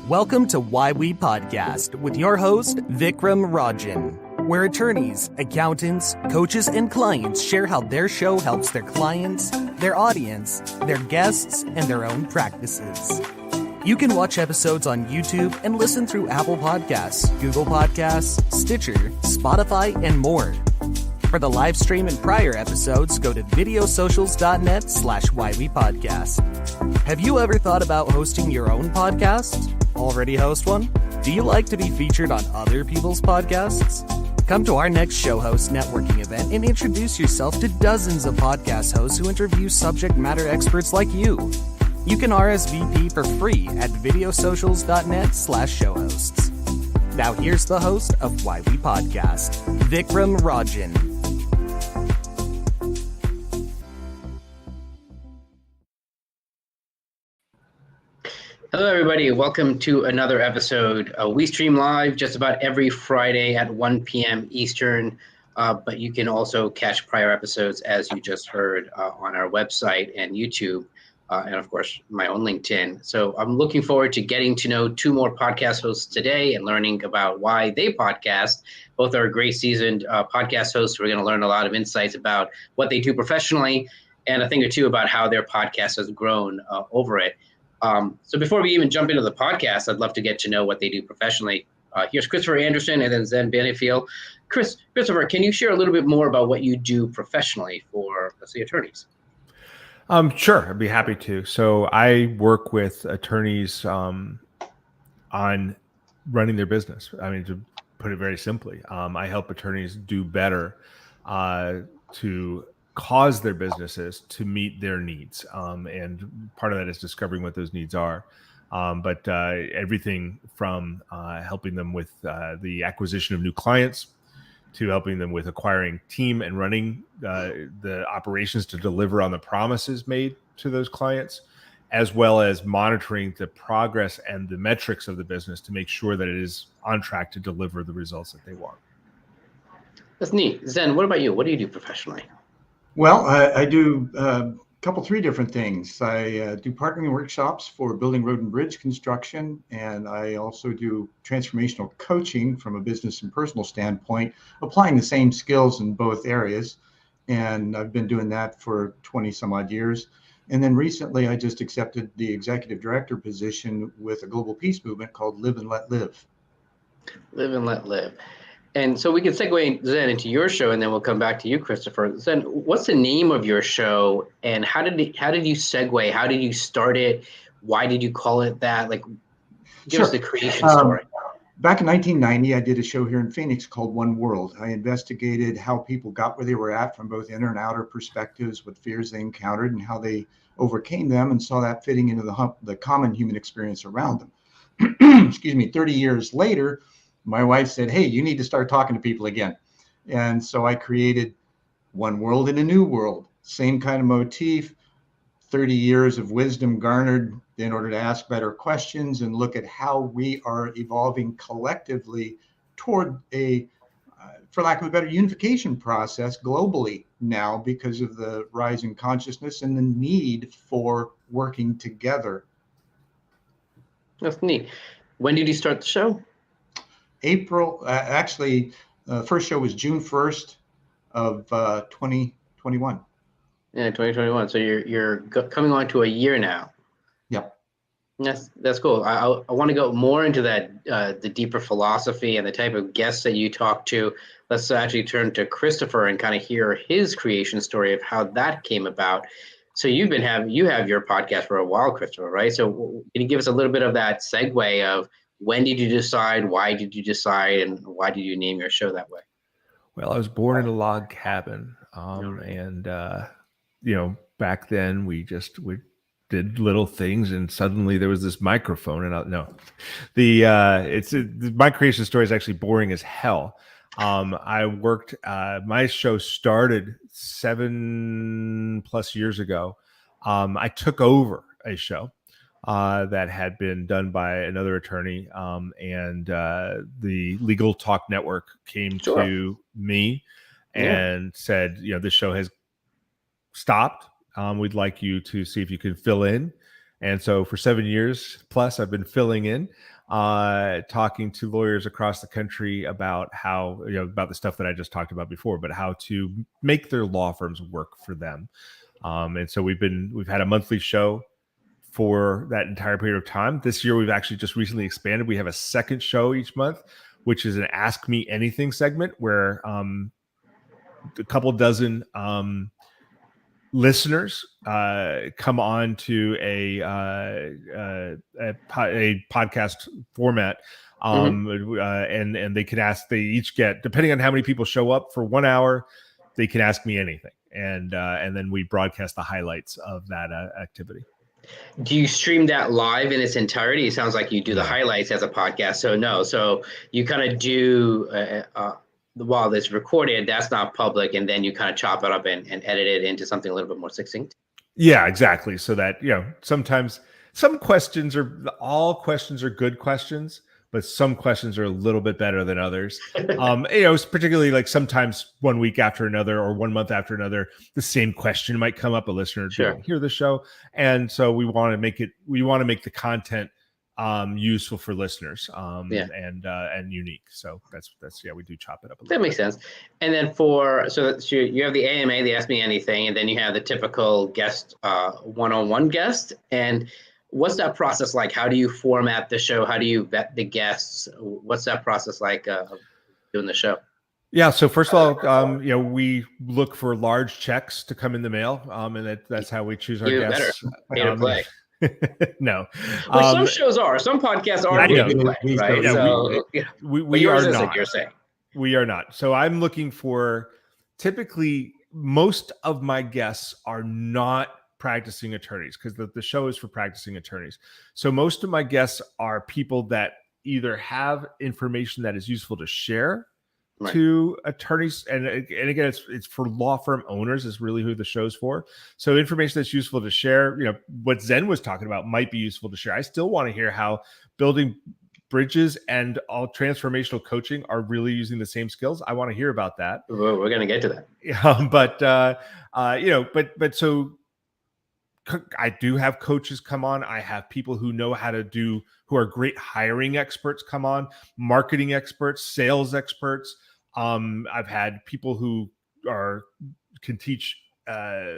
Welcome to Why We Podcast with your host, Vik Rajan, where attorneys, accountants, coaches, and clients share how their show helps their clients, their audience, their guests, and their own practices. You can watch episodes on YouTube and listen through Apple Podcasts, Google Podcasts, Stitcher, Spotify, and more. For the live stream and prior episodes, go to videosocials.net/whywepodcast. Have you ever thought about hosting your own podcast? Already host one? Do you like to be featured on other people's podcasts? Come to our next show host networking event and introduce yourself to dozens of podcast hosts who interview subject matter experts like you. You can RSVP for free at videosocials.net/showhosts. Now here's the host of Why We Podcast, Vik Rajan. Hello, everybody. Welcome to another episode. We stream live just about every Friday at 1 p.m. Eastern, but you can also catch prior episodes, as you just heard, on our website and YouTube, and, of course, my own LinkedIn. So I'm looking forward to getting to know two more podcast hosts today and learning about why they podcast. Both are great seasoned podcast hosts. We're going to learn a lot of insights about what they do professionally and a thing or two about how their podcast has grown over it. So before we even jump into the podcast, I'd love to get to know what they do professionally. Here's Christopher Anderson and then Zen Benefiel. Christopher, can you share a little bit more about what you do professionally for, let's say, attorneys? Sure, I'd be happy to. So I work with attorneys on running their business. I mean, to put it very simply, I help attorneys do better to cause their businesses to meet their needs. And part of that is discovering what those needs are. But everything from helping them with the acquisition of new clients to helping them with acquiring team and running the operations to deliver on the promises made to those clients, as well as monitoring the progress and the metrics of the business to make sure that it is on track to deliver the results that they want. That's neat. Zen, what about you? What do you do professionally? Well, I do three different things. I do partnering workshops for building road and bridge construction, and I also do transformational coaching from a business and personal standpoint, applying the same skills in both areas. And I've been doing that for 20 some odd years. And then recently, I just accepted the executive director position with a global peace movement called Live and Let Live. Live and Let Live. And so we can segue, Zen, into your show, and then we'll come back to you, Christopher. Zen, what's the name of your show, and how did you segue? How did you start it? Why did you call it that? Like, give us the creation story. Back in 1990, I did a show here in Phoenix called One World. I investigated how people got where they were at from both inner and outer perspectives, what fears they encountered, and how they overcame them, and saw that fitting into the common human experience around them. 30 years later, my wife said, hey, you need to start talking to people again. And so I created One World in a New World, same kind of motif, 30 years of wisdom garnered in order to ask better questions and look at how we are evolving collectively toward a, for lack of a better, unification process globally now because of the rise in consciousness and the need for working together. That's neat. When did you start the show? April, first show was June 1st of 2021. Yeah, 2021. So you're coming on to a year now. Yep. That's cool. I want to go more into that, the deeper philosophy and the type of guests that you talk to. Let's actually turn to Christopher and kind of hear his creation story of how that came about. So you have your podcast for a while, Christopher, right? So can you give us a little bit of that segue of when did you decide? Why did you decide? And why did you name your show that way? Well, I was born in a log cabin. And back then we did little things and suddenly there was this microphone and my creation story is actually boring as hell. I worked, my show started 7+ years ago. I took over a show that had been done by another attorney, and the Legal Talk Network came to me and said, this show has stopped. We'd like you to see if you can fill in. And so for 7 years plus, I've been filling in. talking to lawyers across the country about how, about the stuff that I just talked about before, but how to make their law firms work for them. And so we've had a monthly show for that entire period of time. This year, we've actually just recently expanded. We have a second show each month, which is an Ask Me Anything segment where a couple dozen listeners come on to a podcast format, and they can ask. They each get, depending on how many people show up for 1 hour, they can ask me anything, and then we broadcast the highlights of that activity. Do you stream that live in its entirety? It sounds like you do the highlights as a podcast. So you kind of do while it's recorded, that's not public, and then you kind of chop it up and edit it into something a little bit more succinct. Yeah, exactly. So that, sometimes all questions are good questions, but some questions are a little bit better than others. It's particularly like sometimes 1 week after another or 1 month after another, the same question might come up. A listener didn't hear the show, and so we want to make the content useful for listeners, and unique. So that's we do chop it up a little. That makes sense. And then you have the AMA, the Ask Me Anything, and then you have the typical guest, one-on-one guest. And what's that process like? How do you format the show? How do you vet the guests? What's that process like of doing the show? Yeah. So first of all, we look for large checks to come in the mail, and that's how we choose our guests. Pay to play. No. Well, some shows are. Some podcasts are pay to play, right? Yeah, so we are not. You're saying. We are not. So I'm looking for, typically, most of my guests are not practicing attorneys, because the show is for practicing attorneys. So most of my guests are people that either have information that is useful to share to attorneys, and again, it's for law firm owners is really who the show's for. So information that's useful to share, what Zen was talking about might be useful to share. I still want to hear how building bridges and all transformational coaching are really using the same skills. I want to hear about that. We're going to get to that. So I do have coaches come on. I have people who know who are great hiring experts come on, marketing experts, sales experts. I've had people who can teach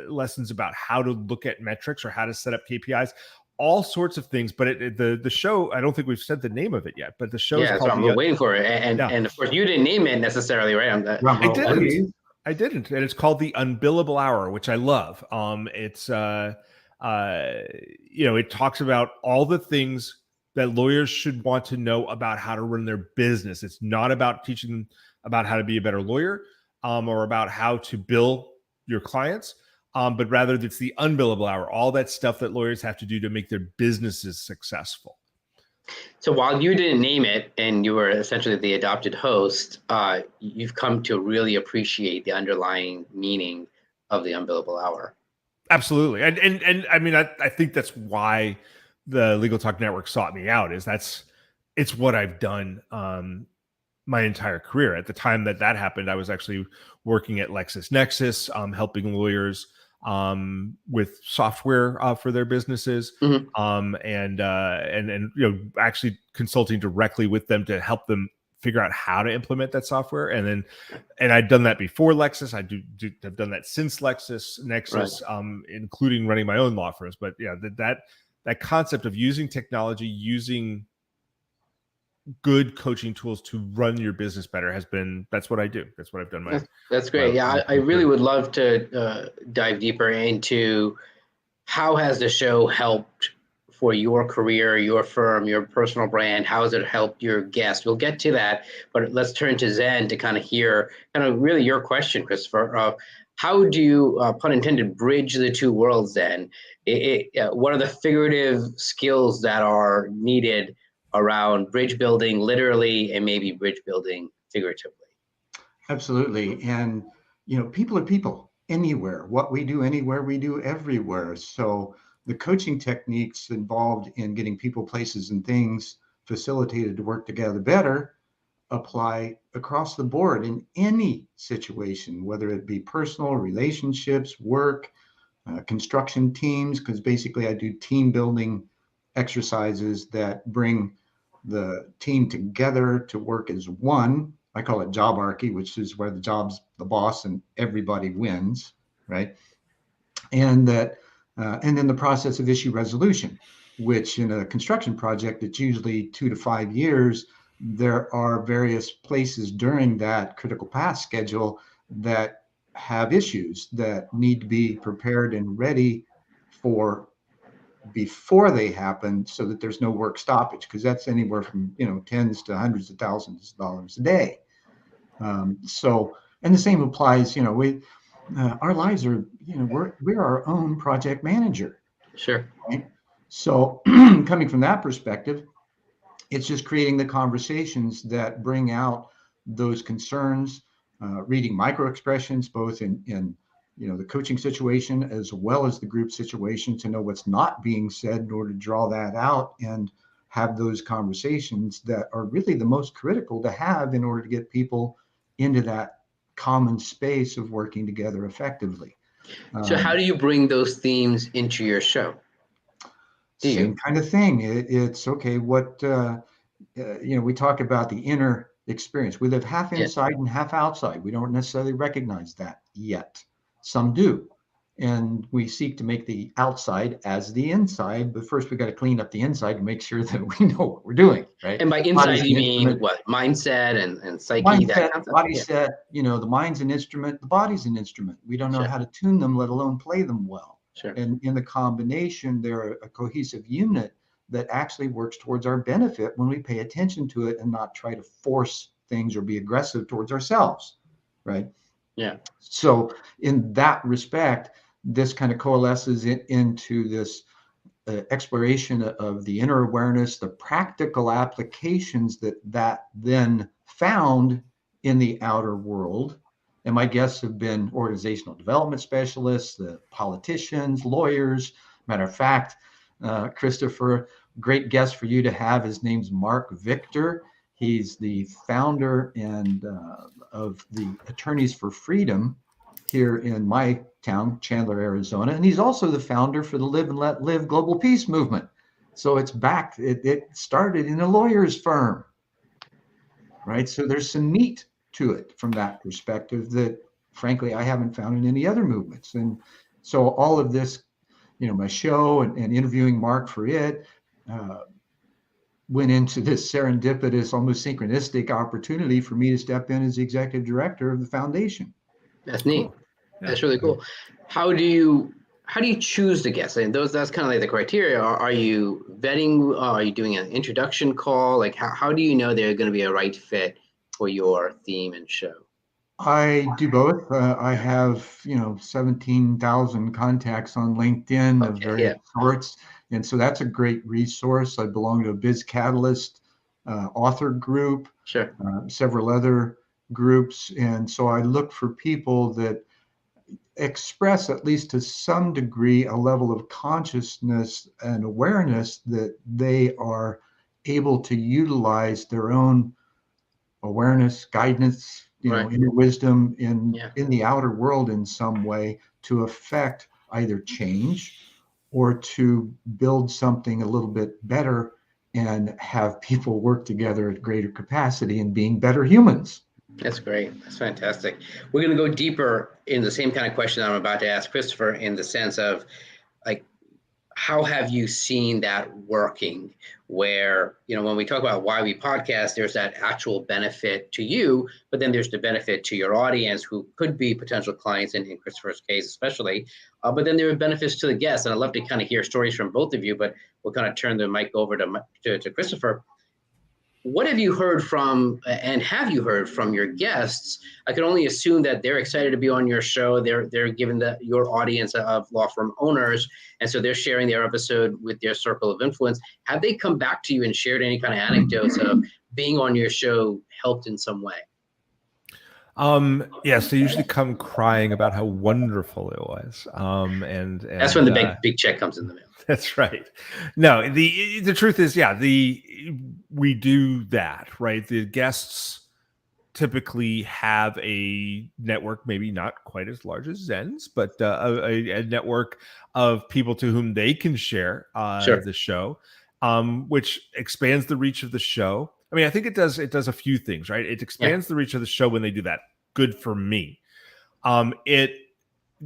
lessons about how to look at metrics or how to set up KPIs, all sorts of things. But the show, I don't think we've said the name of it yet, but the show is called I'm waiting for it. And of course, you didn't name it necessarily, right? I didn't. And it's called the Unbillable Hour, which I love. It talks about all the things that lawyers should want to know about how to run their business. It's not about teaching them about how to be a better lawyer, or about how to bill your clients, but rather it's the unbillable hour, all that stuff that lawyers have to do to make their businesses successful. So while you didn't name it and you were essentially the adopted host, you've come to really appreciate the underlying meaning of the unbillable hour. Absolutely. And I mean, I think that's why the Legal Talk Network sought me out, it's what I've done my entire career. At the time that happened, I was actually working at LexisNexis, helping lawyers with software for their businesses, and actually consulting directly with them to help them figure out how to implement that software. And I'd done that before Lexis. I've done that since LexisNexis, including running my own law firms. But yeah, that concept of using technology, using good coaching tools to run your business better that's what I do. That's what I've done. That's great. I really would love to dive deeper into how has the show helped for your career, your firm, your personal brand. How has it helped your guests? We'll get to that, but let's turn to Zen to kind of hear really your question, Christopher. How do you, pun intended, bridge the two worlds then? What are the figurative skills that are needed around bridge building literally and maybe bridge building figuratively? Absolutely. And, people are people anywhere. What we do anywhere, we do everywhere. So the coaching techniques involved in getting people, places, and things facilitated to work together better apply across the board in any situation, whether it be personal, relationships, work, construction teams, because basically I do team building exercises that bring the team together to work as one. I call it jobarchy, which is where the job's the boss and everybody wins, right? And then the process of issue resolution, which in a construction project, it's usually 2 to 5 years. There are various places during that critical path schedule that have issues that need to be prepared and ready for before they happen, so that there's no work stoppage, because that's anywhere from tens to hundreds of thousands of dollars a day. And the same applies. Our lives are, we're our own project manager. Sure. Right? So coming from that perspective, it's just creating the conversations that bring out those concerns, reading micro expressions, both in the coaching situation as well as the group situation, to know what's not being said in order to draw that out and have those conversations that are really the most critical to have in order to get people into that common space of working together effectively. So how do you bring those themes into your show? Same kind of thing. It's okay. We talk about the inner experience. We live half inside and half outside. We don't necessarily recognize that yet. Some do. And we seek to make the outside as the inside, but first we got to clean up the inside to make sure that we know what we're doing, right? And by inside, you mean what? Mindset and psyche? Mindset, that kind of body set, the mind's an instrument, the body's an instrument. We don't know how to tune them, let alone play them well. Sure. And in the combination, they're a cohesive unit that actually works towards our benefit when we pay attention to it and not try to force things or be aggressive towards ourselves, right? Yeah. So in that respect, this kind of coalesces into this exploration of the inner awareness, the practical applications that then found in the outer world. And my guests have been organizational development specialists, the politicians, lawyers. Matter of fact, Christopher, great guest for you to have. His name's Mark Victor. He's the founder and of the Attorneys for Freedom here in my town, Chandler, Arizona. And he's also the founder for the Live and Let Live Global Peace Movement. So it's back. It started in a lawyer's firm, right? So there's some meat to it from that perspective that, frankly, I haven't found in any other movements. And so all of this, my show and interviewing Mark for it went into this serendipitous, almost synchronistic opportunity for me to step in as the executive director of the foundation. That's neat. Cool. Yeah. That's really cool. How do you choose the guests? And that's kind of like the criteria. Are you vetting? Are you doing an introduction call? Like how do you know they're going to be a right fit for your theme and show? I do both. I have 17,000 contacts on LinkedIn of various sorts, and so that's a great resource. I belong to a Biz Catalyst author group, sure, several other groups, and so I look for people that express, at least to some degree, a level of consciousness and awareness that they are able to utilize their own awareness, guidance, inner wisdom in the outer world in some way to affect either change or to build something a little bit better and have people work together at greater capacity and being better humans. That's great. That's fantastic. We're going to go deeper in the same kind of question I'm about to ask Christopher, in the sense of, like, how have you seen that working? Where, when we talk about why we podcast, there's that actual benefit to you, but then there's the benefit to your audience, who could be potential clients in Christopher's case, especially. But then there are benefits to the guests. And I'd love to kind of hear stories from both of you, but we'll kind of turn the mic over to Christopher. What have you heard from, and have you heard from your guests? I can only assume that they're excited to be on your show. They're given your audience of law firm owners, and so they're sharing their episode with their circle of influence. Have they come back to you and shared any kind of anecdotes of being on your show helped in some way? Yes, they usually come crying about how wonderful it was. And that's when the big check comes in the mail. That's right. No, the truth is, we do that, right? The guests typically have a network, maybe not quite as large as Zen's, but a network of people to whom they can share the show. which expands the reach of the show. I mean, I think it does a few things, right? It expands the reach of the show when they do that. Good for me. It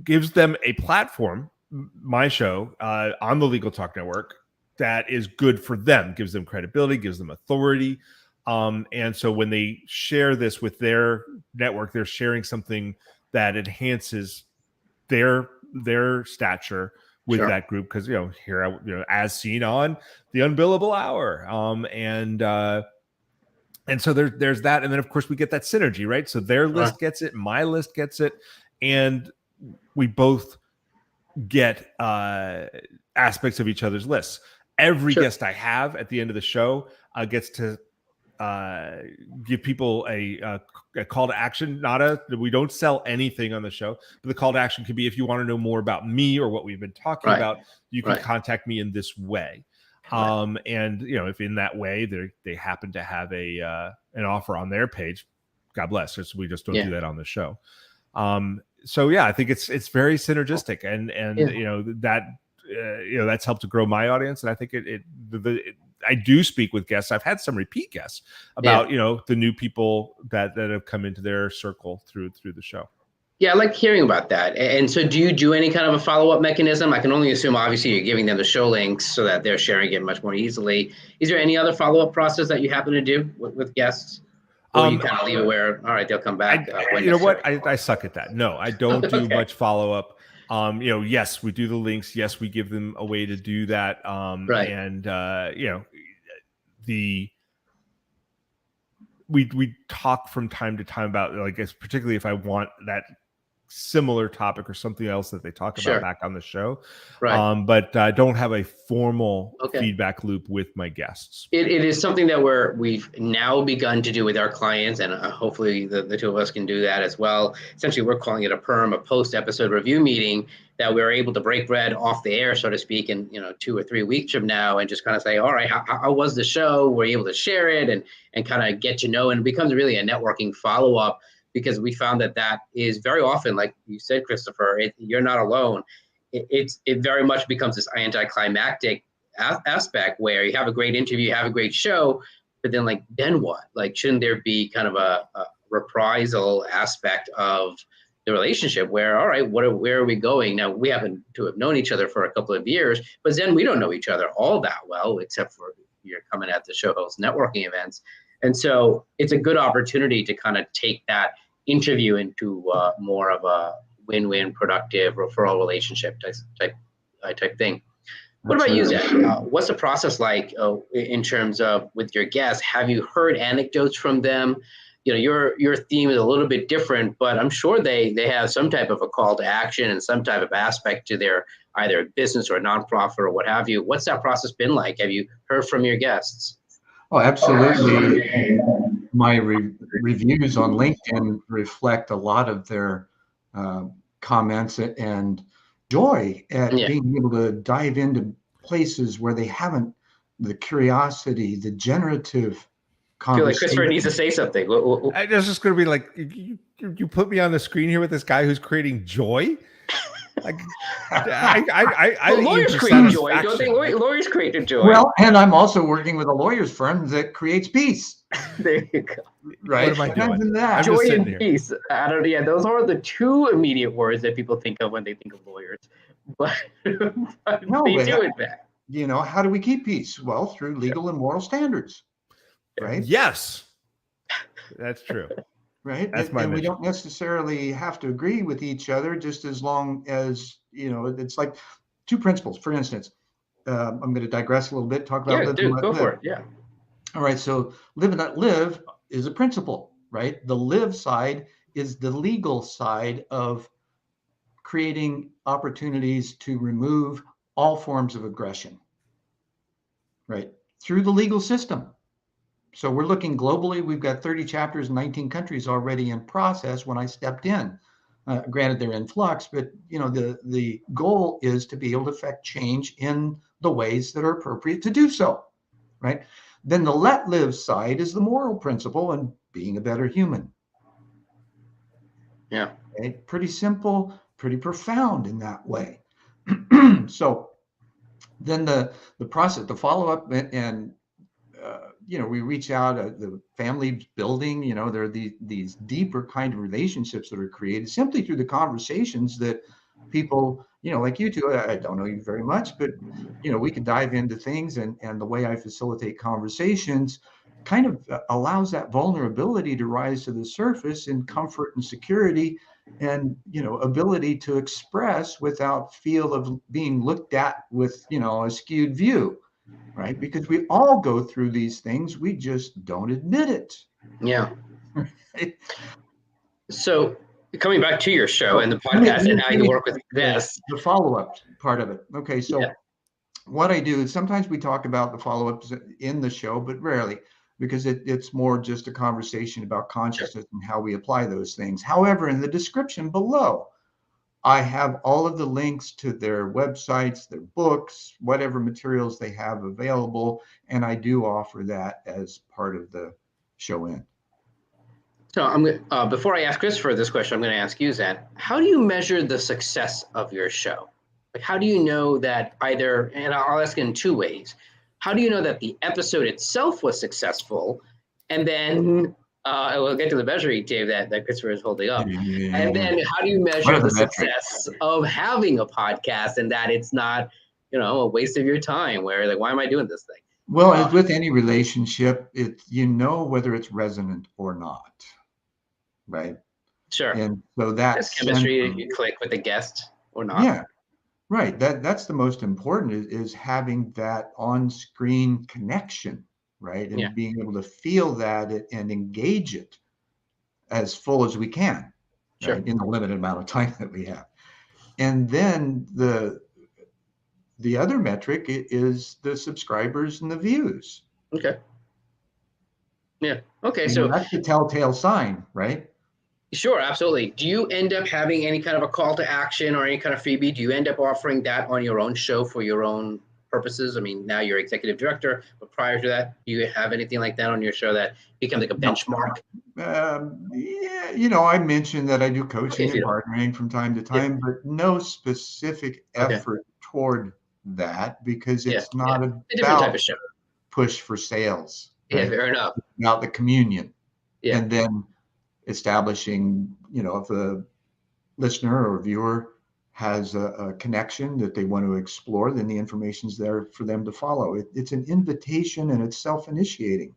gives them a platform, my show, on the Legal Talk Network, that is good for them, gives them credibility, gives them authority. And so when they share this with their network, they're sharing something that enhances their stature with that group. Because, here, as seen on the Unbillable Hour. And so there's that. And then, of course, we get that synergy, right? So their list gets it, my list gets it. And we both get aspects of each other's lists. Every guest I have at the end of the show gets to give people a call to action. We don't sell anything on the show, but the call to action could be, if you want to know more about me or what we've been talking about, you can contact me in this way. And if in that way they happen to have an offer on their page, God bless. We just don't do that on the show. So yeah, I think it's very synergistic, and that's helped to grow my audience. And I think I do speak with guests. I've had some repeat guests about the new people that have come into their circle through the show. Yeah, I like hearing about that. And so do you do any kind of a follow-up mechanism? I can only assume, obviously, you're giving them the show links so that they're sharing it much more easily. Is there any other follow-up process that you happen to do with guests? Or you kind of leave it where, all right, they'll come back. You know what? I suck at that. No, I don't do much follow-up. Yes, we do the links. Yes, we give them a way to do that. And, we talk from time to time about, particularly if I want that similar topic or something else that they talk about back on the show. But I don't have a formal feedback loop with my guests. It is something that we've now begun to do with our clients, and hopefully the two of us can do that as well. Essentially, we're calling it a post-episode review meeting, that we're able to break bread off the air, so to speak, in 2 or 3 weeks from now, and just kind of say, all right, how was the show? We're able to share it and kind of get to know, and it becomes really a networking follow-up, because we found that is very often, like you said, Christopher, you're not alone. It very much becomes this anticlimactic aspect where you have a great interview, you have a great show, but then what? Shouldn't there be kind of a reprisal aspect of the relationship where, all right, where are we going? Now, we happen to have known each other for a couple of years, but then we don't know each other all that well, except for you're coming at the show host networking events. And so it's a good opportunity to kind of take that interview into more of a win-win, productive referral relationship type thing. What about you, Zen? What's the process like in terms of with your guests? Have you heard anecdotes from them? Your theme is a little bit different, but I'm sure they have some type of a call to action and some type of aspect to their either business or nonprofit or what have you. What's that process been like? Have you heard from your guests? Oh, absolutely. My reviews on LinkedIn reflect a lot of their comments and joy at being able to dive into places where they haven't, the curiosity, the generative I feel like Christopher needs to say something. I was just going to be like, you put me on the screen here with this guy who's creating joy? Lawyers create joy, don't they? Lawyers create joy. Well, and I'm also working with a lawyer's firm that creates peace. There you go. Right? What am I doing? That. Joy and peace. I don't know. Yeah, those are the two immediate words that people think of when they think of lawyers. But they do it back. How do we keep peace? Well, through legal and moral standards. Right? Yes. That's true. Right. And we don't necessarily have to agree with each other, just as long as, it's like two principles. For instance, I'm going to digress a little bit, talk about live and let live. Go for it. Yeah. All right. So live and let live is a principle, right? The live side is the legal side of creating opportunities to remove all forms of aggression, right? Through the legal system. So we're looking globally. We've got 30 chapters in 19 countries already in process when I stepped in. Granted, they're in flux, but the goal is to be able to affect change in the ways that are appropriate to do so, right? Then the let live side is the moral principle and being a better human. Yeah. Okay? Pretty simple, pretty profound in that way. So Then the process, the follow-up, and we reach out, the family building, there are these deeper kind of relationships that are created simply through the conversations that people, like you two, I don't know you very much, but, we can dive into things, and the way I facilitate conversations kind of allows that vulnerability to rise to the surface in comfort and security, and, ability to express without feel of being looked at with, a skewed view. Right? Because we all go through these things, we just don't admit it. Yeah. So coming back to your show and the podcast and how you work with guests. The follow-up part of it. Okay, so what I do is sometimes we talk about the follow-ups in the show, but rarely, because it's more just a conversation about consciousness and how we apply those things. However, in the description below, I have all of the links to their websites, their books, whatever materials they have available, and I do offer that as part of the show end. So I'm before I ask Christopher this question, I'm going to ask you, Zan, how do you measure the success of your show? Like, how do you know that either, and I'll ask in two ways. How do you know that the episode itself was successful? And then we'll get to the measuring tape that Christopher is holding up. Yeah. And then how do you measure the success of having a podcast and that it's not, a waste of your time where like, why am I doing this thing? Well, as with any relationship, whether it's resonant or not, right? Sure. And so that's chemistry, you click with the guest or not. Yeah, right. That's the most important is having that on-screen connection. Right. And being able to feel that and engage it as full as we can, sure, right, in the limited amount of time that we have. And then the other metric is the subscribers and the views. Okay. Yeah. Okay. And so that's the telltale sign, right? Sure. Absolutely. Do you end up having any kind of a call to action or any kind of freebie? Do you end up offering that on your own show for your own purposes? I mean, now you're executive director, but prior to that, do you have anything like that on your show that becomes like a benchmark? I mentioned that I do coaching and partnering from time to time, but no specific effort toward that because it's not a different type of show. Push for sales. Right? Yeah, fair enough. It's about the communion. Yeah. And then establishing, if a listener or viewer has a connection that they want to explore, then the information's there for them to follow. It's an invitation and it's self-initiating.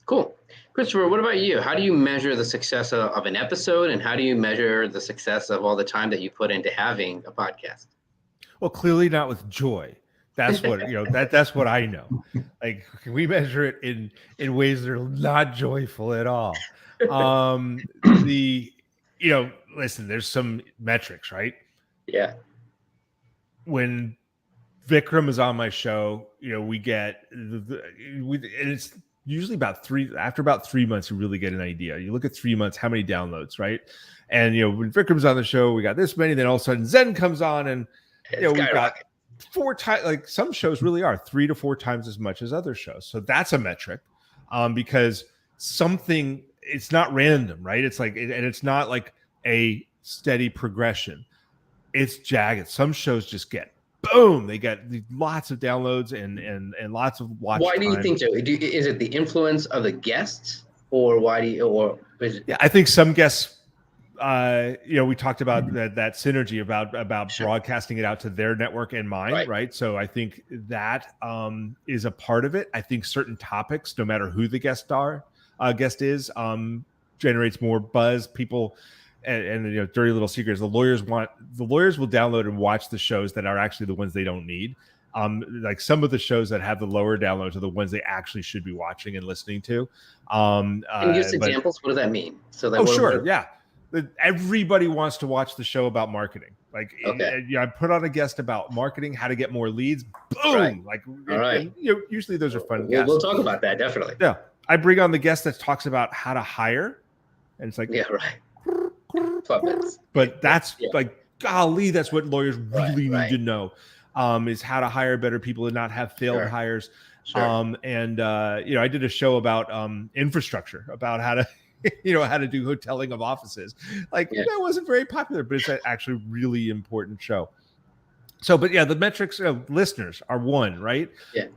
Cool. Christopher, what about you? How do you measure the success of an episode, and how do you measure the success of all the time that you put into having a podcast? Well, clearly not with joy. That's what, that's what I know. Like, we measure it in ways that are not joyful at all. Listen, there's some metrics, right? Yeah. When Vikram is on my show, we get and it's usually after about 3 months, you really get an idea. You look at 3 months, how many downloads, right? And, when Vikram's on the show, we got this many, then all of a sudden Zen comes on and, we've got 4 times, like some shows really are 3 to 4 times as much as other shows. So that's a metric because it's not random, right? It's like, and it's not like a steady progression. It's jagged. Some shows just get boom. They get lots of downloads and lots of watch. Why do you think so? Is it the influence of the guests, or I think some guests. We talked about that synergy about broadcasting it out to their network and mine, right? So I think that is a part of it. I think certain topics, no matter who the guest is, generates more buzz. People. And dirty little secrets. The lawyers will download and watch the shows that are actually the ones they don't need. Like some of the shows that have the lower downloads are the ones they actually should be watching and listening to. Can you give examples? What does that mean? So yeah. Everybody wants to watch the show about marketing. Like, I put on a guest about marketing, how to get more leads. Boom! Right. Usually those are fun. We'll talk about that definitely. Yeah, I bring on the guest that talks about how to hire, and it's like, but that's like, golly, that's what lawyers really need to know, is how to hire better people and not have failed hires. Sure. I did a show about infrastructure, about how to how to do hoteling of offices. Like, that wasn't very popular, but it's actually a really important show. So, but yeah, the metrics of listeners are one, right? Yeah.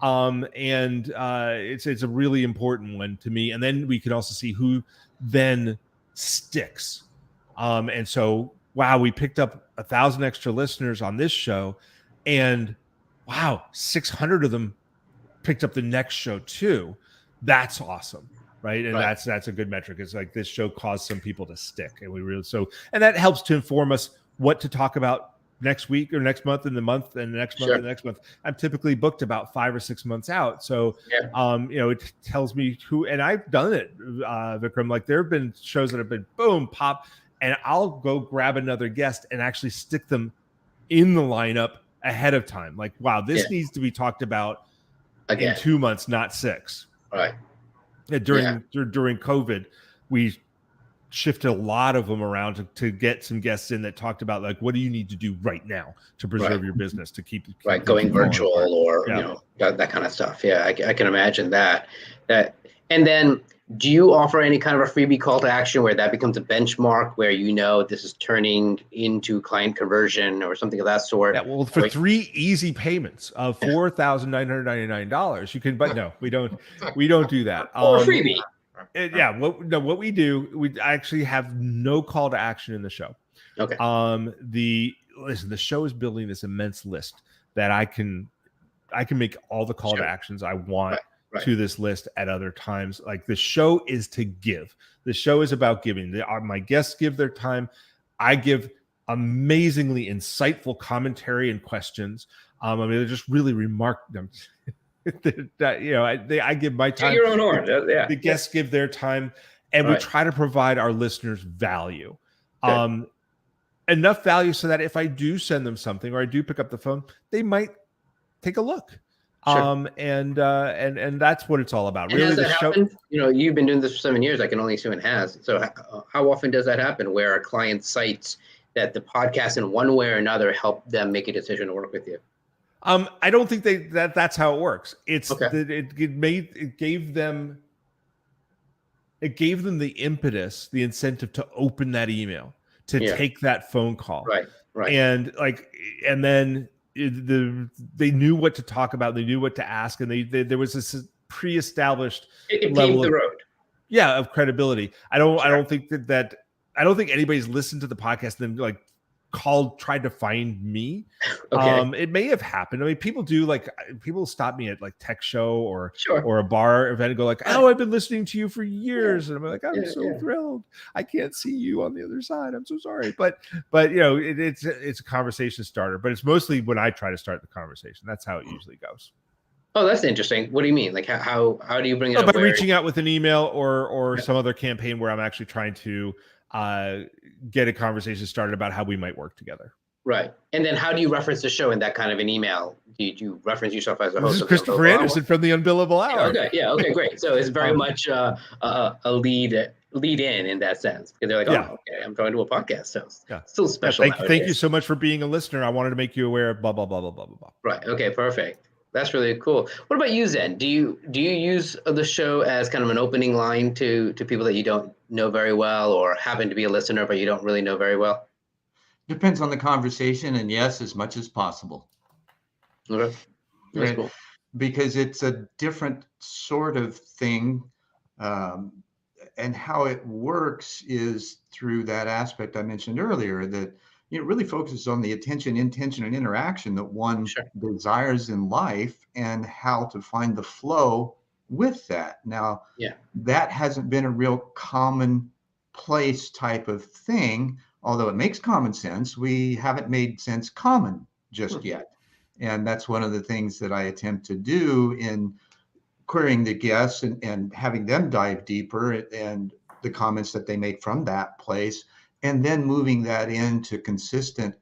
It's a really important one to me. And then we can also see who then sticks. And so, wow, we picked up 1,000 extra listeners on this show, and wow, 600 of them picked up the next show too. That's awesome. Right. And Right. that's a good metric. It's like this show caused some people to stick. And and that helps to inform us what to talk about next week or next month and the month and the next month and the next month. I'm typically booked about 5 or 6 months out. So, it tells me who, and I've done it, Vikram, like there have been shows that have been boom, pop, and I'll go grab another guest and actually stick them in the lineup ahead of time. Like, wow, this needs to be talked about in 2 months, not 6. Right. During COVID, we shifted a lot of them around to get some guests in that talked about like, what do you need to do right now to preserve your business, to keep going virtual or that kind of stuff. Yeah, I can imagine that. And then, do you offer any kind of a freebie call to action where that becomes a benchmark where this is turning into client conversion or something of that sort? Yeah, well, for 3 easy payments of $4,999, you can. But no, we don't do that. Or freebie. What we do, we actually have no call to action in the show. Okay. The show is building this immense list that I can make all the call to actions I want to this list at other times. Like the show is to give. The show is about giving. My guests give their time. I give amazingly insightful commentary and questions. They're just really remarkable. I give my time. To your own horn. Yeah. The guests give their time, and we try to provide our listeners value. Enough value so that if I do send them something or I do pick up the phone, they might take a look. Sure. And that's what it's all about. And really, the show. You've been doing this for 7 years. I can only assume it has. So, how often does that happen? Where a client cites that the podcast, in one way or another, helped them make a decision to work with you? I don't think that's how it works. It's it gave them the impetus, the incentive to open that email, to take that phone call. Right. And then they knew what to talk about, they knew what to ask, and there was this pre-established level of credibility. I don't think that anybody's listened to the podcast and then tried to find me. It may have happened. I mean, people stop me at like tech show or a bar event and go like, oh, I've been listening to you for years. And I'm like, I'm so thrilled. I can't see you on the other side. I'm so sorry. But it's a conversation starter, but it's mostly when I try to start the conversation. That's how it usually goes. Oh, that's interesting. What do you mean? Like how do you bring it up? By reaching out with an email or some other campaign where I'm actually trying to get a conversation started about how we might work together. Right. And then how do you reference the show in that kind of an email? Do you reference yourself as a host? This is Christopher Anderson from the Unbillable Hour. Okay, great. So it's very much a lead in that sense. Because they're like, okay, I'm talking to a podcast. So still special. Thank you so much for being a listener. I wanted to make you aware of blah, blah, blah, blah, blah, blah, blah. Right. Okay, perfect. That's really cool. What about you, Zen? Do you use the show as kind of an opening line to people that you don't know very well or happen to be a listener but you don't really know very well? Depends on the conversation, and yes, as much as possible. Okay. That's cool. Because it's a different sort of thing. And how it works is through that aspect I mentioned earlier, that it really focuses on the attention, intention, and interaction that one desires in life and how to find the flow with that. Now, that hasn't been a real commonplace type of thing, although it makes common sense. We haven't made sense common just yet. And that's one of the things that I attempt to do in querying the guests and having them dive deeper and the comments that they make from that place, and then moving that into consistent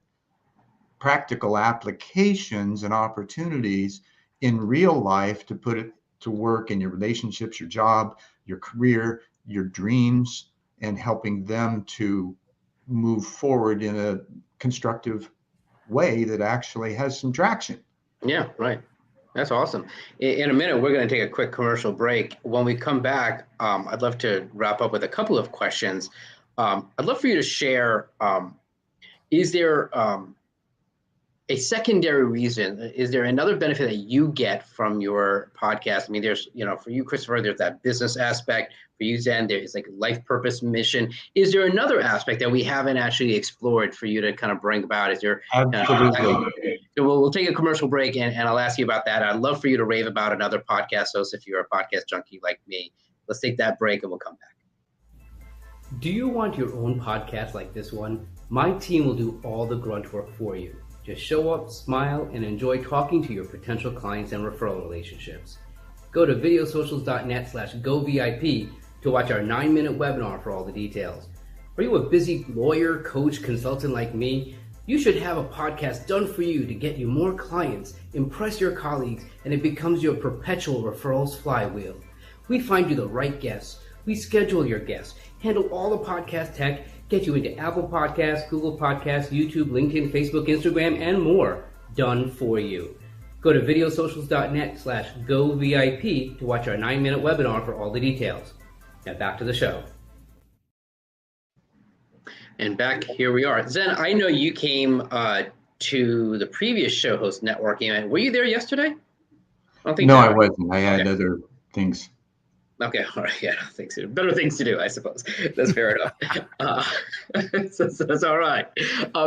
practical applications and opportunities in real life to put it to work in your relationships, your job, your career, your dreams, and helping them to move forward in a constructive way that actually has some traction. Yeah, right. That's awesome. In a minute, we're going to take a quick commercial break. When we come back, I'd love to wrap up with a couple of questions. I'd love for you to share, is there a secondary reason, is there another benefit that you get from your podcast? I mean, there's, for you, Christopher, there's that business aspect. For you, Zen, there's like life purpose, mission. Is there another aspect that we haven't actually explored for you to kind of bring about? Is there? Absolutely. So we'll take a commercial break and I'll ask you about that. I'd love for you to rave about another podcast host if you're a podcast junkie like me. Let's take that break and we'll come back. Do you want your own podcast like this one? My team will do all the grunt work for you. Just show up, smile, and enjoy talking to your potential clients and referral relationships. Go to videosocials.net/govip to watch our 9-minute webinar for all the details. Are you a busy lawyer, coach, consultant like me? You should have a podcast done for you to get you more clients, impress your colleagues, and it becomes your perpetual referrals flywheel. We find you the right guests. We schedule your guests, handle all the podcast tech, get you into Apple Podcasts, Google Podcasts, YouTube, LinkedIn, Facebook, Instagram, and more. Done for you. Go to videosocials.net/govip to watch our 9-minute webinar for all the details. Now back to the show. And back here we are. Zen, I know you came to the previous show host networking event. Were you there yesterday? I don't think No, so. I wasn't. I had other things. Okay, all right, yeah, things to do. Better things to do, I suppose. That's fair enough. So that's all right.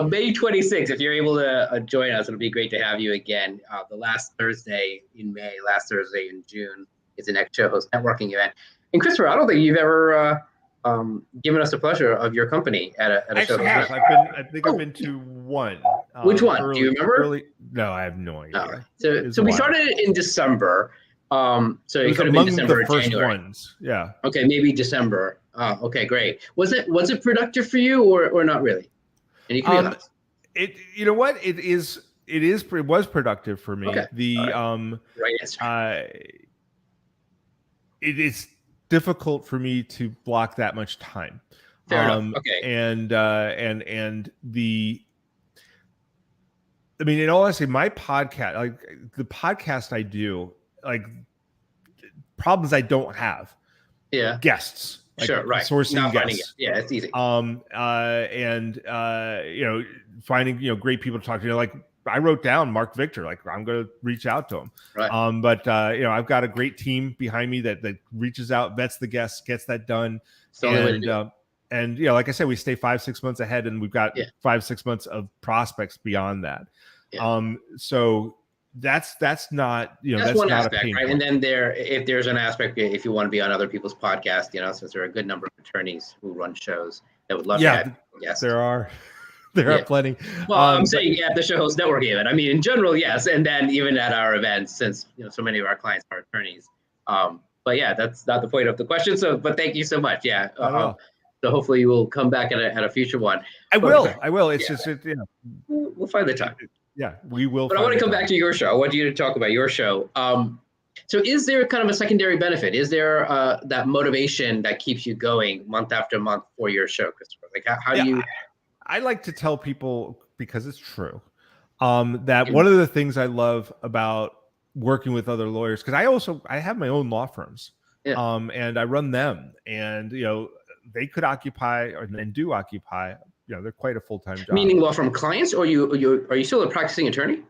May 26th, if you're able to join us, it'll be great to have you again. The last Thursday in May, last Thursday in June is the next show host networking event. And Christopher, I don't think you've ever given us the pleasure of your company at a show. I think I've been to one. Which one? Do you remember? No, I have no idea. Right. So we started in December. So it could have been December or January. Ones. Yeah. Okay, maybe December. Okay, great. Was it productive for you or not really? And you can it was productive for me. Okay. Right answer. It is difficult for me to block that much time. Fair enough. Okay. And in all honesty, my podcast, like the podcast I do, like problems I don't have. Yeah. Guests. Like sure. Right. Sourcing guests. Yeah, it's easy. Finding, great people to talk to. Like I wrote down Mark Victor, like I'm going to reach out to him. Right. But I've got a great team behind me that reaches out, vets the guests, gets that done. And like I said, we stay 5-6 months ahead, and we've got 5-6 months of prospects beyond that. Yeah. So that's not, that's one not aspect, right? And then if there's an aspect, if you want to be on other people's podcasts, since there are a good number of attorneys who run shows that would love to have guests. There are plenty. Well, I'm saying at the show host networking event. I mean, in general, yes, and then even at our events, since so many of our clients are attorneys. But yeah, that's not the point of the question. So, but thank you so much. Yeah. So hopefully you will come back at a future one. I will. It's just we'll find the time. Yeah, we will. But I want to come back to your show. I want you to talk about your show. So is there kind of a secondary benefit? Is there that motivation that keeps you going month after month for your show, Christopher? Like how do you? I like to tell people, because it's true, that one of the things I love about working with other lawyers, because I have my own law firms, and I run them, and they could occupy and do occupy. They're quite a full-time job. Meaning law firm clients, or are you still a practicing attorney?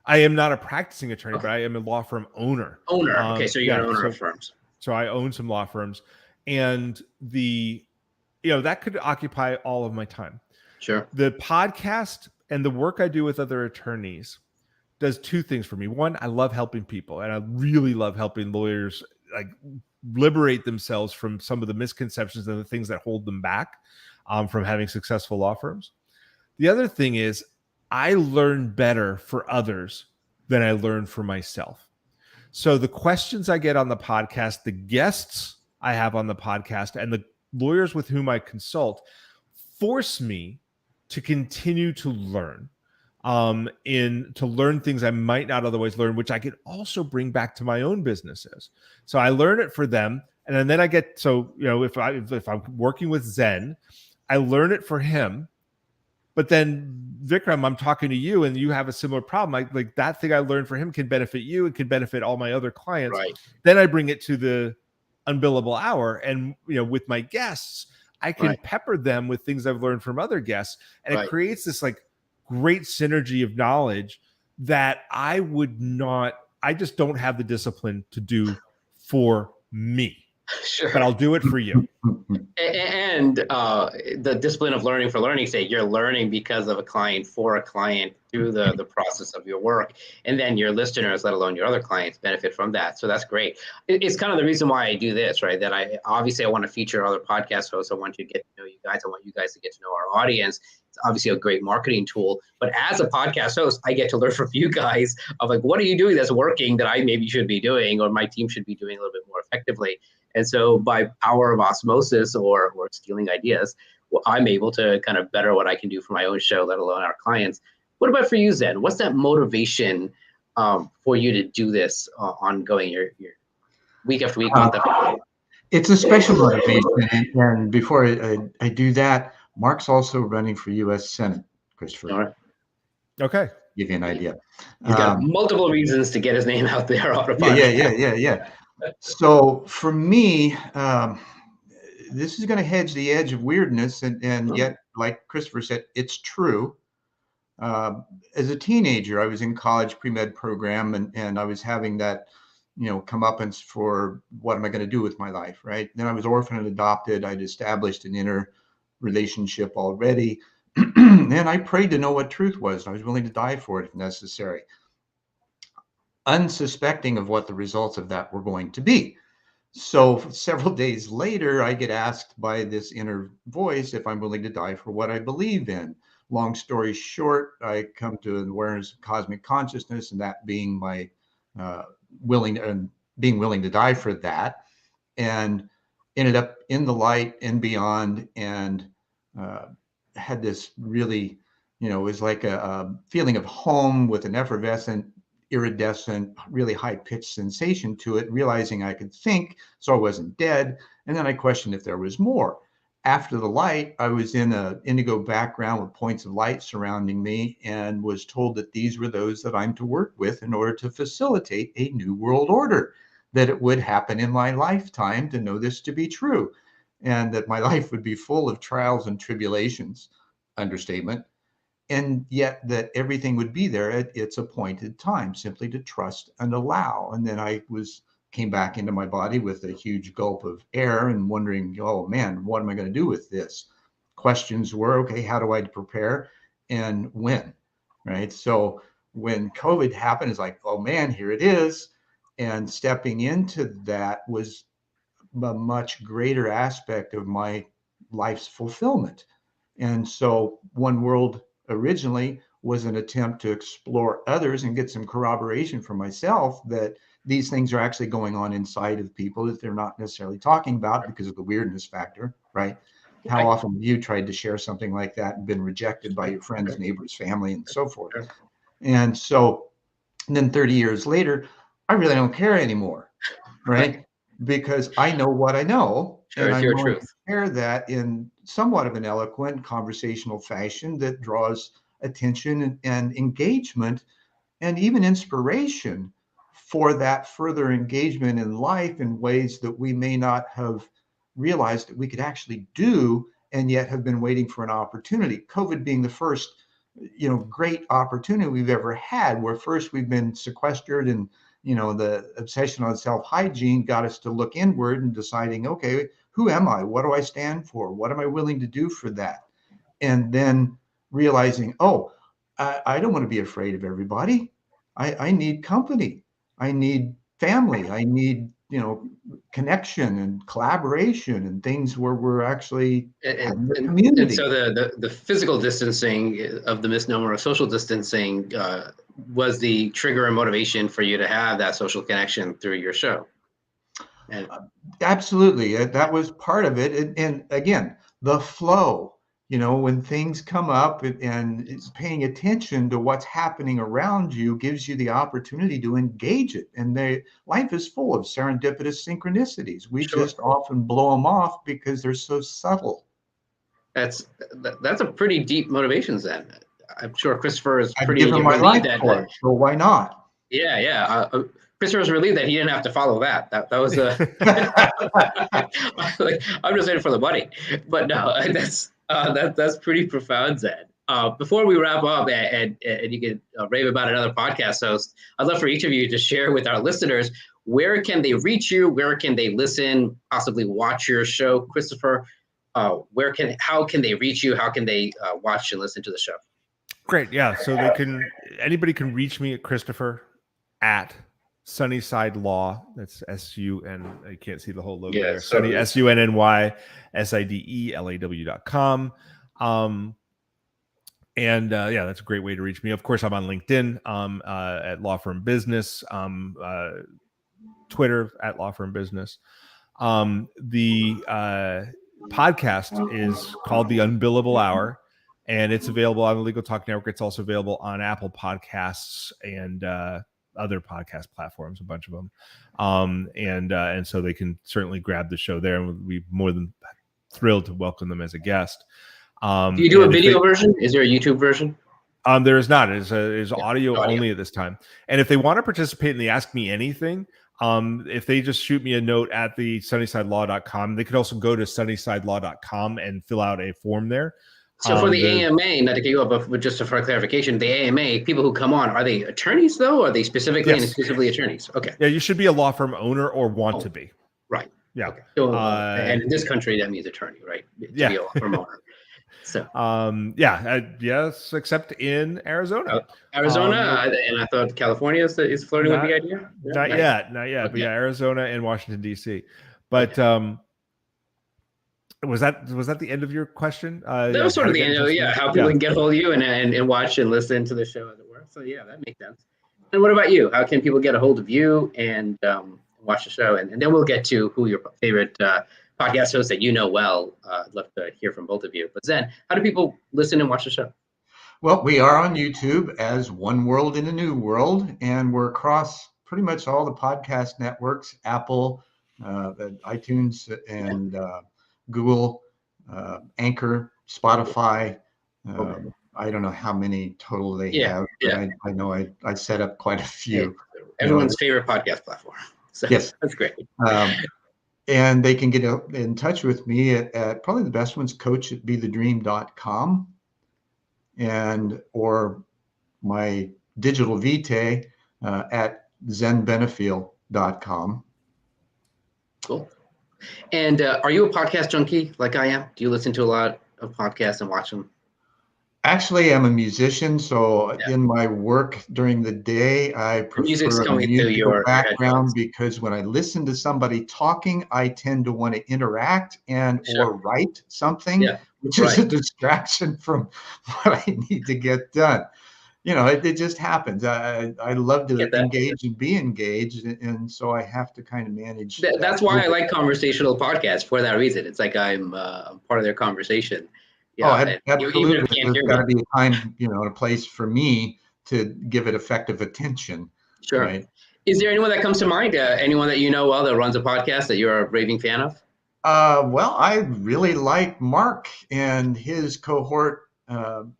I am not a practicing attorney, but I am a law firm owner. Okay, so you're an owner of firms. So I own some law firms, and that could occupy all of my time. Sure. The podcast and the work I do with other attorneys does two things for me. One, I love helping people, and I really love helping lawyers like liberate themselves from some of the misconceptions and the things that hold them back from having successful law firms. The other thing is I learn better for others than I learn for myself. So the questions I get on the podcast, the guests I have on the podcast, and the lawyers with whom I consult force me to continue to learn, to learn things I might not otherwise learn, which I could also bring back to my own businesses. So I learn it for them. And then I get, if I'm working with Zen, I learn it for him. But then Vikram, I'm talking to you and you have a similar problem. Like that thing I learned for him can benefit you. It can benefit all my other clients. Right. Then I bring it to the Unbillable hour. And, with my guests, I can pepper them with things I've learned from other guests. And it creates this like great synergy of knowledge that I just don't have the discipline to do for me, Sure. but I'll do it for you. And the discipline of learning for learning's sake, you're learning because of a client, for a client, through the process of your work. And then your listeners, let alone your other clients, benefit from that. So that's great. It's kind of the reason why I do this, right? That I want to feature other podcast hosts. I want you to get to know you guys. I want you guys to get to know our audience. It's obviously a great marketing tool. But as a podcast host, I get to learn from you guys of like, what are you doing that's working that I maybe should be doing or my team should be doing a little bit more effectively? And so by power of osmosis or stealing ideas, I'm able to kind of better what I can do for my own show, let alone our clients. What about for you, Zen? What's that motivation for you to do this ongoing, your week after week, month after month? It's a special motivation. And before I do that, Mark's also running for U.S. Senate, Christopher. All right. Okay. Give you an idea. He's got multiple reasons to get his name out there on a podcast. Yeah. So for me, this is going to hedge the edge of weirdness, and yet, like Christopher said, it's true. As a teenager, I was in college pre-med program, and I was having that, comeuppance for what am I going to do with my life, right? Then I was orphaned and adopted. I'd established an inner relationship already, and I prayed to know what truth was. I was willing to die for it if necessary, unsuspecting of what the results of that were going to be. So several days later, I get asked by this inner voice if I'm willing to die for what I believe in. Long story short, I come to an awareness of cosmic consciousness, and that being my being willing to die for that, and ended up in the light and beyond, and had this really, it was like a feeling of home with an effervescent, iridescent, really high-pitched sensation to it, realizing I could think, so I wasn't dead. And then I questioned if there was more. After the light, I was in an indigo background with points of light surrounding me, and was told that these were those that I'm to work with in order to facilitate a new world order, that it would happen in my lifetime to know this to be true, and that my life would be full of trials and tribulations, understatement, and yet that everything would be there at its appointed time, simply to trust and allow. And then I came back into my body with a huge gulp of air and wondering, oh man, what am I going to do with this? Questions were, okay, how do I prepare and when, right? So when COVID happened, it's like, oh man, here it is. And stepping into that was a much greater aspect of my life's fulfillment. And so One World originally was an attempt to explore others and get some corroboration for myself that these things are actually going on inside of people that they're not necessarily talking about because of the weirdness factor, right? How often have you tried to share something like that and been rejected by your friends, neighbors, family, and so forth? And so then 30 years later, I really don't care anymore, right? Because I know what I know, and I'm going to share that in somewhat of an eloquent conversational fashion that draws attention and engagement and even inspiration for that further engagement in life in ways that we may not have realized that we could actually do, and yet have been waiting for an opportunity. COVID being the first, great opportunity we've ever had, where first we've been sequestered, and the obsession on self-hygiene got us to look inward and deciding, okay, who am I? What do I stand for? What am I willing to do for that? And then realizing, I don't want to be afraid of everybody. I need company. I need family. I need, connection and collaboration and things where we're actually having a community. And so the physical distancing of the misnomer of social distancing was the trigger and motivation for you to have that social connection through your show. And absolutely, that was part of it. And again, the flow. When things come up and it's paying attention to what's happening around you gives you the opportunity to engage it. And life is full of serendipitous synchronicities. We just often blow them off because they're so subtle. That's a pretty deep motivation, then. I'm sure Christopher is pretty relieved that. So why not? Yeah. Christopher was relieved that he didn't have to follow that. That was I'm just in for the money. But no, that's pretty profound, Zed. Before we wrap up, and you can rave about another podcast host, I'd love for each of you to share with our listeners, where can they reach you? Where can they listen, possibly watch your show? Christopher, how can they reach you? How can they watch and listen to the show? Great. Yeah. So anybody can reach me at Christopher at Sunnyside Law. That's SUN. I can't see the whole logo there. Sunny, SUNNYSIDELAW.com. That's a great way to reach me. Of course, I'm on LinkedIn, at Law Firm Business, Twitter at Law Firm Business. The podcast is called The Unbillable Hour, and it's available on the Legal Talk Network. It's also available on Apple Podcasts and other podcast platforms, a bunch of them. And so they can certainly grab the show there, and we'll be more than thrilled to welcome them as a guest. Do you do a video version? Is there a YouTube version? There is not. It is audio only at this time. And if they want to participate in the Ask Me Anything, if they just shoot me a note at the sunnysidelaw.com, they could also go to sunnysidelaw.com and fill out a form there. So for the AMA, not to get you up, but just for clarification, the AMA, people who come on, are they attorneys though? Or are they specifically and exclusively attorneys? Okay. Yeah, you should be a law firm owner or want to be. Right. Yeah. Okay. So, and in this country, that means attorney, right? To be a law firm owner. So yes, except in Arizona. Arizona, and I thought California is flirting with the idea. Not yet. Okay. But Arizona and Washington D.C. But was that the end of your question? That was sort of the end. How people can get hold of you and watch and listen to the show, as it were. So that makes sense. And what about you? How can people get a hold of you and watch the show? And then we'll get to who your favorite podcast hosts that you know well. I'd love to hear from both of you. But Zen, how do people listen and watch the show? Well, we are on YouTube as One World in a New World, and we're across pretty much all the podcast networks, Apple, iTunes, and Google, Anchor, Spotify. I don't know how many total they have. But I know I set up quite a few. Everyone's favorite podcast platform. So yes. That's great. And they can get in touch with me at probably the best one's coach@bethedream.com or my digital vitae at zenbenefiel.com. Cool. And are you a podcast junkie like I am? Do you listen to a lot of podcasts and watch them? Actually, I'm a musician, so in my work during the day, I prefer a musical background because when I listen to somebody talking, I tend to want to interact or write something, which is a distraction from what I need to get done. It just happens. I love to engage and be engaged, and so I have to kind of manage. That's why I like conversational podcasts for that reason. It's like I'm part of their conversation. Absolutely. There's got to be a time, a place for me to give it effective attention. Sure. Right? Is there anyone that comes to mind? Anyone that you know well that runs a podcast that you're a raving fan of? Well, I really like Mark and his cohort. I'll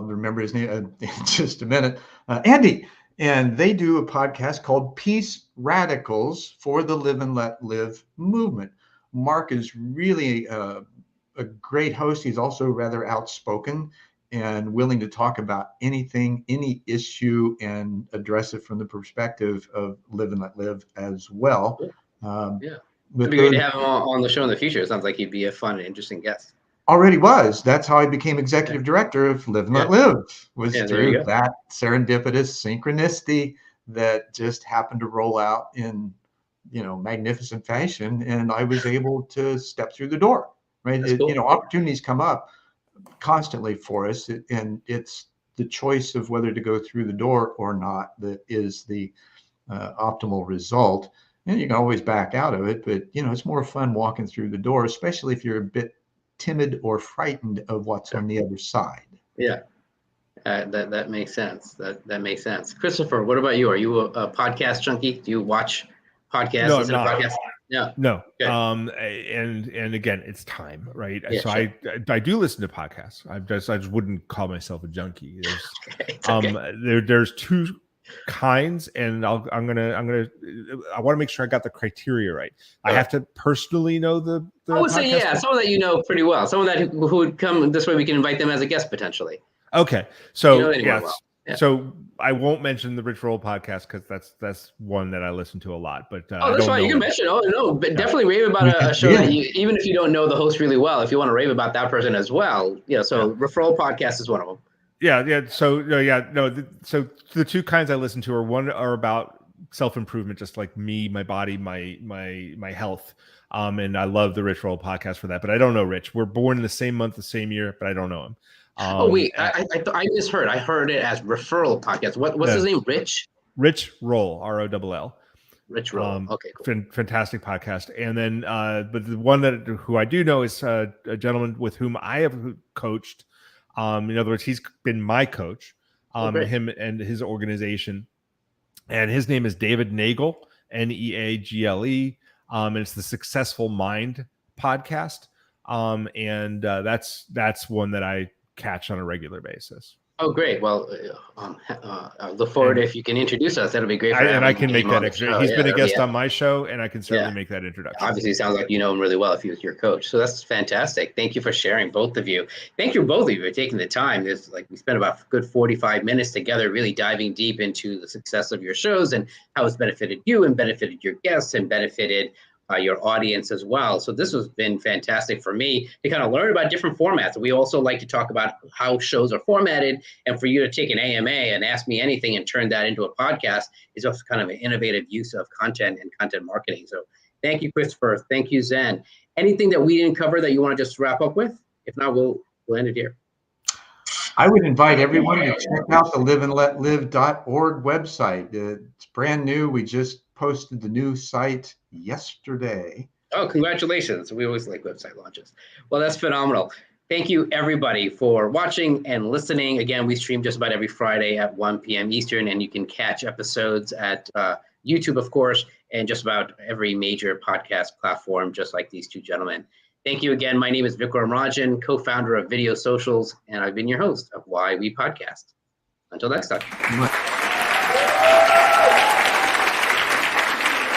remember his name in just a minute. Andy. And they do a podcast called Peace Radicals for the Live and Let Live movement. Mark is really a great host. He's also rather outspoken and willing to talk about anything, any issue, and address it from the perspective of live and let live as well. It'd be great to have him on the show in the future. It sounds like he'd be a fun and interesting guest. Already was. That's how I became executive director of Live and Let Live, was through that serendipitous synchronicity that just happened to roll out in magnificent fashion, and I was able to step through the door. Right, cool. Opportunities come up constantly for us, and it's the choice of whether to go through the door or not that is the optimal result. And you can always back out of it, but it's more fun walking through the door, especially if you're a bit timid or frightened of what's on the other side. Yeah, that makes sense. That makes sense. Christopher, what about you? Are you a podcast junkie? Do you watch podcasts? No, I'm not. Podcasts? No. Okay. And again, it's time, right? Yeah, so sure. I do listen to podcasts. I just wouldn't call myself a junkie. Okay. There's two kinds, and I want to make sure I got the criteria right. I have to personally know the I would say, podcast? someone that you know pretty well, someone that who would come this way. We can invite them as a guest potentially. Okay, so You know anyone well. Yeah. So I won't mention the Rich Roll podcast because that's one that I listen to a lot. But that's fine. You can mention. Oh no, but definitely rave about a show that you, even if you don't know the host really well, if you want to rave about that person as well. So Referral podcast is one of them. So So the two kinds I listen to are about self-improvement, just like me, my body, my health. And I love the Rich Roll podcast for that. But I don't know Rich. We're born in the same month, the same year, but I don't know him. I misheard. I heard it as Referral podcast. What's his name? Rich Roll, ROLL. Rich Roll. Okay, cool. Fantastic podcast. And then, but the one who I do know is a gentleman with whom I have coached. In other words, he's been my coach. Him and his organization, and his name is David Nagel, Neagle. And it's the Successful Mind podcast. And that's one that I catch on a regular basis. Oh, great. Well, I look forward if you can introduce us. That'll be great. And I can make that extra. He's been a guest on my show, and I can certainly make that introduction. Obviously, it sounds like you know him really well if he was your coach. So that's fantastic. Thank you for sharing, both of you. Thank you, both of you, for taking the time. We spent about a good 45 minutes together, really diving deep into the success of your shows and how it's benefited you and benefited your guests and benefited your audience as well. So this has been fantastic for me to kind of learn about different formats. We also like to talk about how shows are formatted, and for you to take an AMA and ask me anything and turn that into a podcast is also kind of an innovative use of content and content marketing. So thank you, Christopher. Thank you, Zen. Anything that we didn't cover that you want to just wrap up with? If not, we'll end it here. I would invite everyone to check out the liveandletlive.org website. It's brand new. We just posted the new site yesterday. Oh, congratulations. We always like website launches. Well, that's phenomenal. Thank you, everybody, for watching and listening. Again, we stream just about every Friday at 1 p.m. Eastern, and you can catch episodes at YouTube, of course, and just about every major podcast platform, just like these two gentlemen. Thank you again. My name is Vik Rajan, co-founder of Video Socials, and I've been your host of Why We Podcast. Until next time.